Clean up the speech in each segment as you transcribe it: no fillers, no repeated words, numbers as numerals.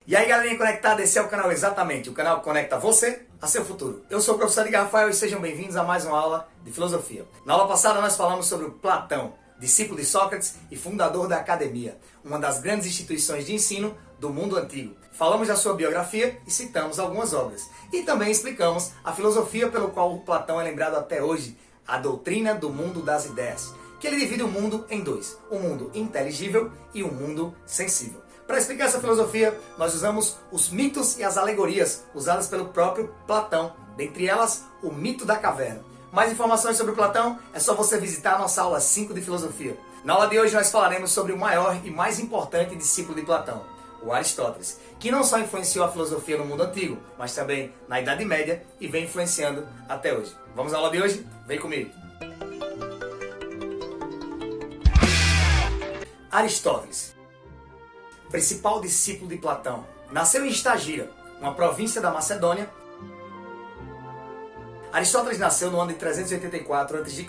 E aí galerinha conectada, esse é o canal Exatamente, o canal que conecta você a seu futuro. Eu sou o professor Edgar Rafael e sejam bem-vindos a mais uma aula de filosofia. Na aula passada nós falamos sobre o Platão, discípulo de Sócrates e fundador da Academia, uma das grandes instituições de ensino do mundo antigo. Falamos da sua biografia e citamos algumas obras. E também explicamos a filosofia pelo qual o Platão é lembrado até hoje, a doutrina do mundo das ideias, que ele divide o mundo em dois, o mundo inteligível e o mundo sensível. Para explicar essa filosofia, nós usamos os mitos e as alegorias usadas pelo próprio Platão, dentre elas o mito da caverna. Mais informações sobre Platão é só você visitar a nossa aula 5 de filosofia. Na aula de hoje nós falaremos sobre o maior e mais importante discípulo de Platão, o Aristóteles, que não só influenciou a filosofia no mundo antigo, mas também na Idade Média e vem influenciando até hoje. Vamos à aula de hoje? Vem comigo! Aristóteles, principal discípulo de Platão, nasceu em Estagira, uma província da Macedônia. Aristóteles nasceu no ano de 384 a.C.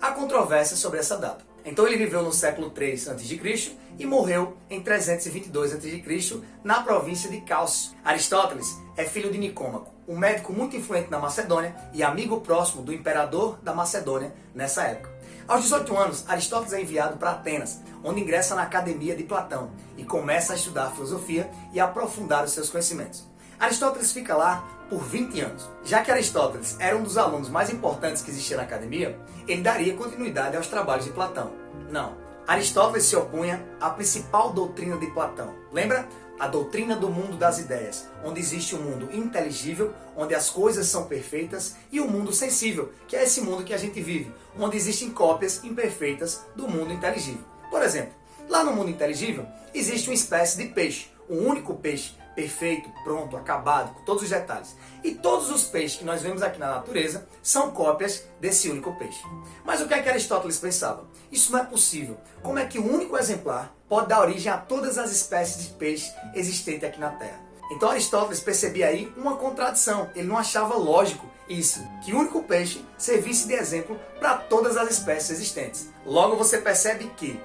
Há controvérsia sobre essa data. Então ele viveu no século III a.C. e morreu em 322 a.C. na província de Cálcio. Aristóteles é filho de Nicômaco, um médico muito influente na Macedônia e amigo próximo do imperador da Macedônia nessa época. Aos 18 anos, Aristóteles é enviado para Atenas, onde ingressa na Academia de Platão e começa a estudar filosofia e a aprofundar os seus conhecimentos. Aristóteles fica lá por 20 anos. Já que Aristóteles era um dos alunos mais importantes que existia na academia, ele daria continuidade aos trabalhos de Platão. Não, Aristóteles se opunha à principal doutrina de Platão. Lembra? A doutrina do mundo das ideias, onde existe um mundo inteligível, onde as coisas são perfeitas, e o mundo sensível, que é esse mundo que a gente vive, onde existem cópias imperfeitas do mundo inteligível. Por exemplo, lá no mundo inteligível, existe uma espécie de peixe, um único peixe, perfeito, pronto, acabado, com todos os detalhes. E todos os peixes que nós vemos aqui na natureza são cópias desse único peixe. Mas o que é que Aristóteles pensava? Isso não é possível. Como é que um único exemplar pode dar origem a todas as espécies de peixe existentes aqui na Terra? Então Aristóteles percebia aí uma contradição. Ele não achava lógico isso, que o único peixe servisse de exemplo para todas as espécies existentes. Logo você percebe que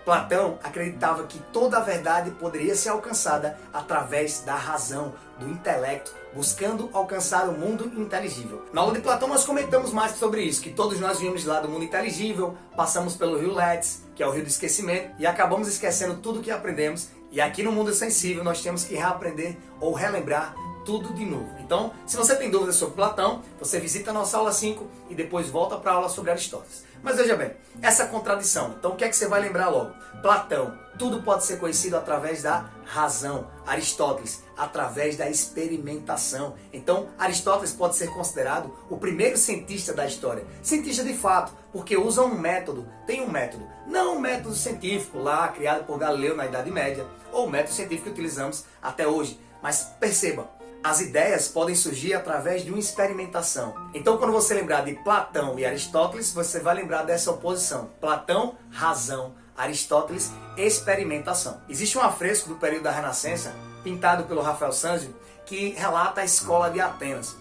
Platão acreditava que toda a verdade poderia ser alcançada através da razão, do intelecto, buscando alcançar o mundo inteligível. Na aula de Platão nós comentamos mais sobre isso, que todos nós viemos lá do mundo inteligível, passamos pelo rio Létis, que é o rio do esquecimento, e acabamos esquecendo tudo que aprendemos, e aqui no mundo sensível nós temos que reaprender ou relembrar tudo de novo. Então, se você tem dúvidas sobre Platão, você visita a nossa aula 5 e depois volta para a aula sobre Aristóteles. Mas veja bem, essa contradição, então o que é que você vai lembrar logo? Platão, tudo pode ser conhecido através da razão. Aristóteles, através da experimentação. Então, Aristóteles pode ser considerado o primeiro cientista da história. Cientista de fato, porque usa um método, tem um método. Não um método científico lá, criado por Galileu na Idade Média, ou o método científico que utilizamos até hoje. Mas perceba, as ideias podem surgir através de uma experimentação. Então, quando você lembrar de Platão e Aristóteles, você vai lembrar dessa oposição. Platão, razão. Aristóteles, experimentação. Existe um afresco do período da Renascença, pintado pelo Rafael Sanzio, que relata a escola de Atenas.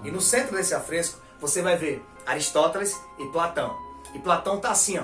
E no centro desse afresco, você vai ver Aristóteles e Platão. E Platão está assim, ó.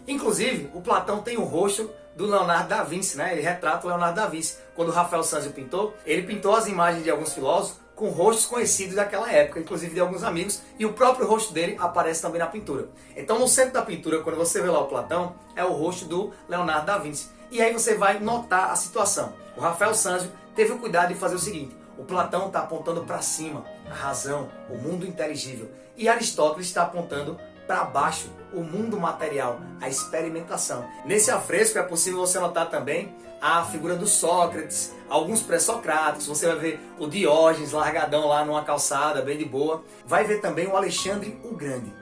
Inclusive, o Platão tem o rosto do Leonardo da Vinci, né? Ele retrata o Leonardo da Vinci. Quando o Rafael Sanzio pintou, ele pintou as imagens de alguns filósofos com rostos conhecidos daquela época, inclusive de alguns amigos, e o próprio rosto dele aparece também na pintura. Então no centro da pintura, quando você vê lá o Platão, é o rosto do Leonardo da Vinci. E aí você vai notar a situação. O Rafael Sanzio teve o cuidado de fazer o seguinte: o Platão está apontando para cima, a razão, o mundo inteligível, e Aristóteles está apontando para baixo, o mundo material, a experimentação. Nesse afresco é possível você notar também a figura do Sócrates, alguns pré-socráticos, você vai ver o Diógenes largadão lá numa calçada, bem de boa. Vai ver também o Alexandre o Grande.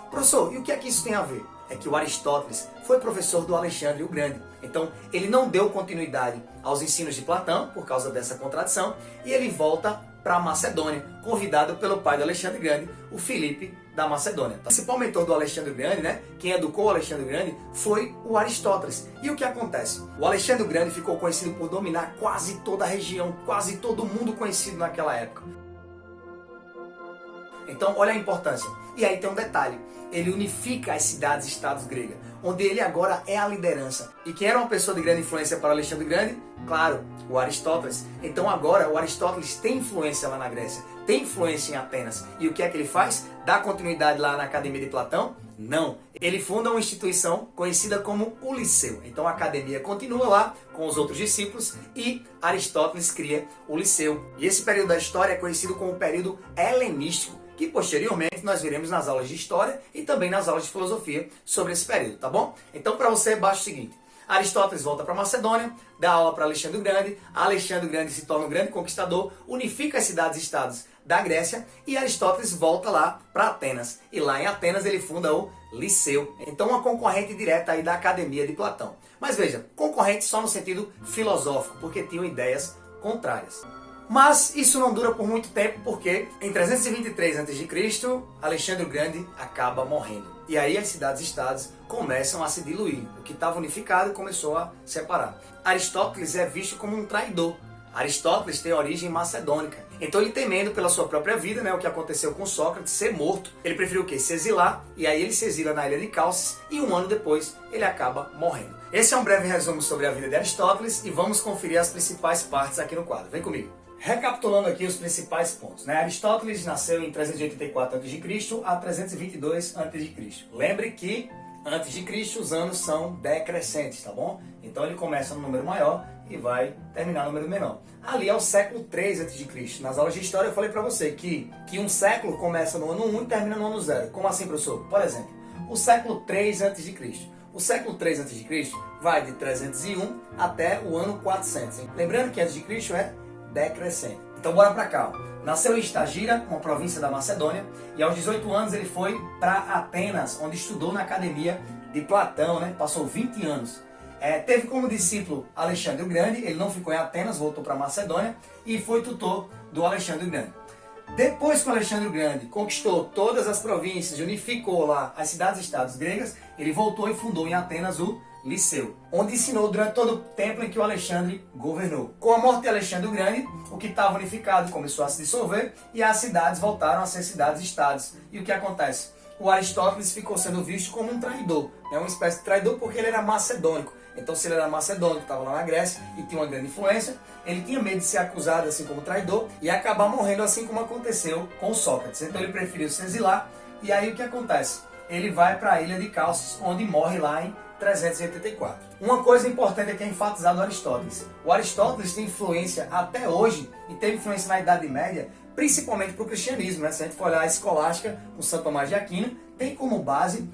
Professor, e o que é que isso tem a ver? É que o Aristóteles foi professor do Alexandre o Grande. Então, ele não deu continuidade aos ensinos de Platão, por causa dessa contradição, e ele volta para a Macedônia, convidado pelo pai do Alexandre Grande, o Filipe da Macedônia. O principal mentor do Alexandre Grande, né, quem educou o Alexandre Grande, foi o Aristóteles. E o que acontece? O Alexandre Grande ficou conhecido por dominar quase toda a região, quase todo mundo conhecido naquela época. Então, olha a importância. E aí tem um detalhe. Ele unifica as cidades-estados gregas, onde ele agora é a liderança. E quem era uma pessoa de grande influência para Alexandre o Grande? Claro, o Aristóteles. Então agora o Aristóteles tem influência lá na Grécia, tem influência em Atenas. E o que é que ele faz? Dá continuidade lá na Academia de Platão? Não. Ele funda uma instituição conhecida como o Liceu. Então a academia continua lá com os outros discípulos e Aristóteles cria o Liceu. E esse período da história é conhecido como o período helenístico, que posteriormente nós veremos nas aulas de história e também nas aulas de filosofia sobre esse período, tá bom? Então para você basta o seguinte: Aristóteles volta para Macedônia, dá aula para Alexandre o Grande, Alexandre o Grande se torna um grande conquistador, unifica as cidades-estados da Grécia e Aristóteles volta lá para Atenas. E lá em Atenas ele funda o Liceu. Então uma concorrente direta aí da Academia de Platão. Mas veja, concorrente só no sentido filosófico, porque tinham ideias contrárias. Mas isso não dura por muito tempo, porque em 323 a.C., Alexandre o Grande acaba morrendo. E aí as cidades-estados começam a se diluir. O que estava unificado começou a separar. Aristóteles é visto como um traidor. Aristóteles tem origem macedônica. Então ele, temendo pela sua própria vida, o que aconteceu com Sócrates, ser morto, ele preferiu o quê? Se exilar, e aí ele se exila na ilha de Calcis, e um ano depois ele acaba morrendo. Esse é um breve resumo sobre a vida de Aristóteles, e vamos conferir as principais partes aqui no quadro. Vem comigo. Recapitulando aqui os principais pontos, Aristóteles nasceu em 384 a.C. a 322 a.C. Lembre que antes de Cristo os anos são decrescentes, tá bom? Então ele começa no número maior e vai terminar no número menor. Ali é o século 3 a.C. Nas aulas de história eu falei para você que um século começa no ano 1 e termina no ano 0. Como assim, professor? Por exemplo, o século 3 a.C. O século 3 a.C. vai de 301 até o ano 400. Hein? Lembrando que a.C. é decrescente. Então bora pra cá. Nasceu em Estagira, uma província da Macedônia, e aos 18 anos ele foi para Atenas, onde estudou na academia de Platão, Passou 20 anos. Teve como discípulo Alexandre o Grande, ele não ficou em Atenas, voltou para Macedônia e foi tutor do Alexandre o Grande. Depois que o Alexandre o Grande conquistou todas as províncias, unificou lá as cidades-estados gregas, ele voltou e fundou em Atenas o Liceu, onde ensinou durante todo o tempo em que o Alexandre governou. Com a morte de Alexandre o Grande, o que estava unificado começou a se dissolver e as cidades voltaram a ser cidades-estados. E o que acontece? O Aristóteles ficou sendo visto como um traidor, uma espécie de traidor porque ele era macedônico. Então se ele era macedônico, estava lá na Grécia e tinha uma grande influência, ele tinha medo de ser acusado assim como traidor e acabar morrendo assim como aconteceu com Sócrates. Então ele preferiu se exilar e aí o que acontece? Ele vai para a ilha de Calcis, onde morre lá em 384. Uma coisa importante aqui é enfatizar no Aristóteles. O Aristóteles tem influência até hoje e teve influência na Idade Média, principalmente para o cristianismo. Se a gente for olhar a escolástica com São Tomás de Aquino, tem como base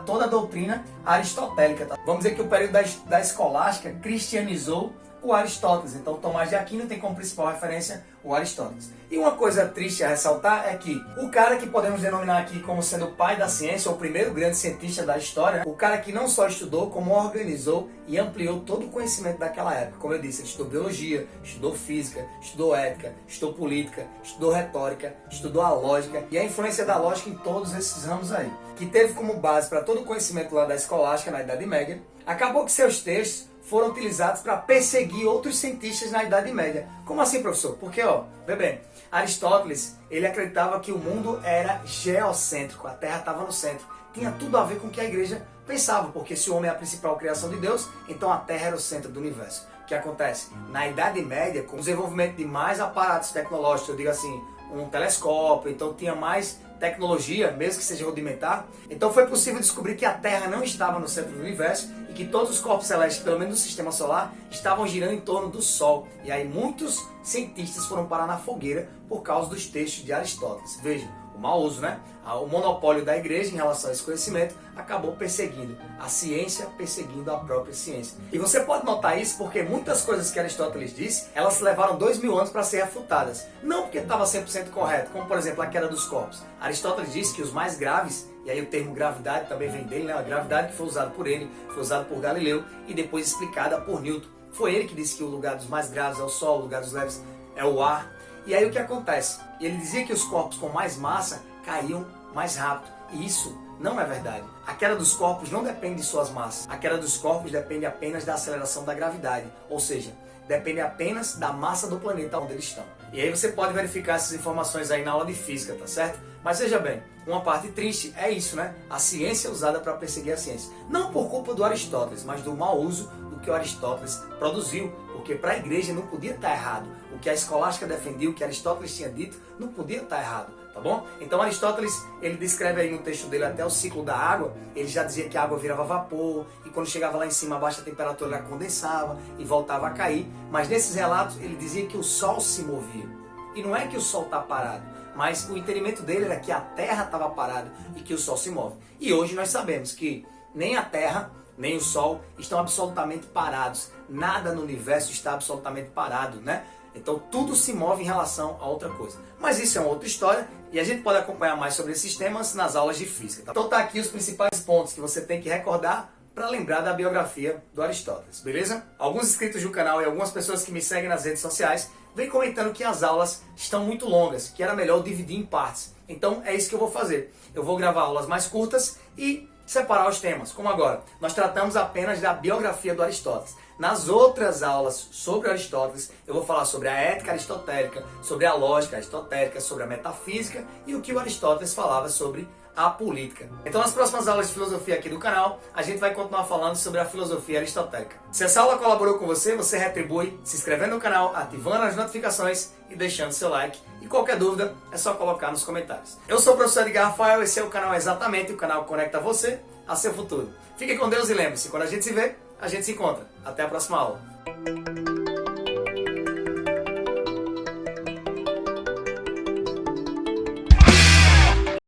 toda a doutrina aristotélica. Tá? Vamos dizer que o período da escolástica cristianizou o Aristóteles. Então Tomás de Aquino tem como principal referência o Aristóteles. E uma coisa triste a ressaltar é que o cara que podemos denominar aqui como sendo o pai da ciência, ou o primeiro grande cientista da história, o cara que não só estudou, como organizou e ampliou todo o conhecimento daquela época. Como eu disse, ele estudou biologia, estudou física, estudou ética, estudou política, estudou retórica, estudou a lógica e a influência da lógica em todos esses ramos aí, que teve como base para todo o conhecimento lá da escolástica na Idade Média. Acabou que seus textos foram utilizados para perseguir outros cientistas na Idade Média. Como assim, professor? Porque, vê bem, Aristóteles, ele acreditava que o mundo era geocêntrico, a Terra estava no centro. Tinha tudo a ver com o que a igreja pensava, porque se o homem é a principal criação de Deus, então a Terra era o centro do universo. O que acontece? Na Idade Média, com o desenvolvimento de mais aparatos tecnológicos, eu digo assim, um telescópio, então tinha mais tecnologia, mesmo que seja rudimentar, então foi possível descobrir que a Terra não estava no centro do universo e que todos os corpos celestes, pelo menos do sistema solar, estavam girando em torno do Sol. E aí muitos cientistas foram parar na fogueira por causa dos textos de Aristóteles. Vejam, o mau uso, o monopólio da igreja em relação a esse conhecimento acabou perseguindo a ciência, perseguindo a própria ciência. E você pode notar isso porque muitas coisas que Aristóteles disse, elas levaram 2000 anos para ser refutadas. Não porque estava 100% correto, como por exemplo a queda dos corpos. Aristóteles disse que os mais graves, e aí o termo gravidade também vem dele, a gravidade que foi usado por ele, foi usado por Galileu e depois explicada por Newton. Foi ele que disse que o lugar dos mais graves é o Sol, o lugar dos leves é o ar. E aí o que acontece? Ele dizia que os corpos com mais massa caíam mais rápido. E isso não é verdade. A queda dos corpos não depende de suas massas. A queda dos corpos depende apenas da aceleração da gravidade, ou seja, depende apenas da massa do planeta onde eles estão. E aí você pode verificar essas informações aí na aula de física, tá certo? Mas veja bem, uma parte triste é isso, né? A ciência é usada para perseguir a ciência. Não por culpa do Aristóteles, mas do mau uso do que o Aristóteles produziu. Porque para a igreja não podia estar errado. O que a escolástica defendia, o que Aristóteles tinha dito, não podia estar errado, tá bom? Então Aristóteles, ele descreve aí no texto dele até o ciclo da água, ele já dizia que a água virava vapor, e quando chegava lá em cima, a baixa temperatura, ela condensava e voltava a cair. Mas nesses relatos, ele dizia que o Sol se movia. E não é que o Sol está parado, mas o entendimento dele era que a Terra estava parada e que o Sol se move. E hoje nós sabemos que nem a Terra, nem o Sol estão absolutamente parados. Nada no universo está absolutamente parado, né? Então tudo se move em relação a outra coisa. Mas isso é uma outra história e a gente pode acompanhar mais sobre esses temas nas aulas de física. Tá? Então tá aqui os principais pontos que você tem que recordar para lembrar da biografia do Aristóteles, beleza? Alguns inscritos do canal e algumas pessoas que me seguem nas redes sociais vêm comentando que as aulas estão muito longas, que era melhor dividir em partes. Então é isso que eu vou fazer. Eu vou gravar aulas mais curtas e separar os temas, como agora. Nós tratamos apenas da biografia do Aristóteles. Nas outras aulas sobre Aristóteles, eu vou falar sobre a ética aristotélica, sobre a lógica aristotélica, sobre a metafísica e o que o Aristóteles falava sobre a política. Então nas próximas aulas de filosofia aqui do canal, a gente vai continuar falando sobre a filosofia aristotélica. Se essa aula colaborou com você, você retribui se inscrevendo no canal, ativando as notificações e deixando seu like. E qualquer dúvida, é só colocar nos comentários. Eu sou o professor Edgar Rafael, esse é o canal Exatamente, o canal que conecta você a seu futuro. Fique com Deus e lembre-se, quando a gente se vê, a gente se encontra. Até a próxima aula.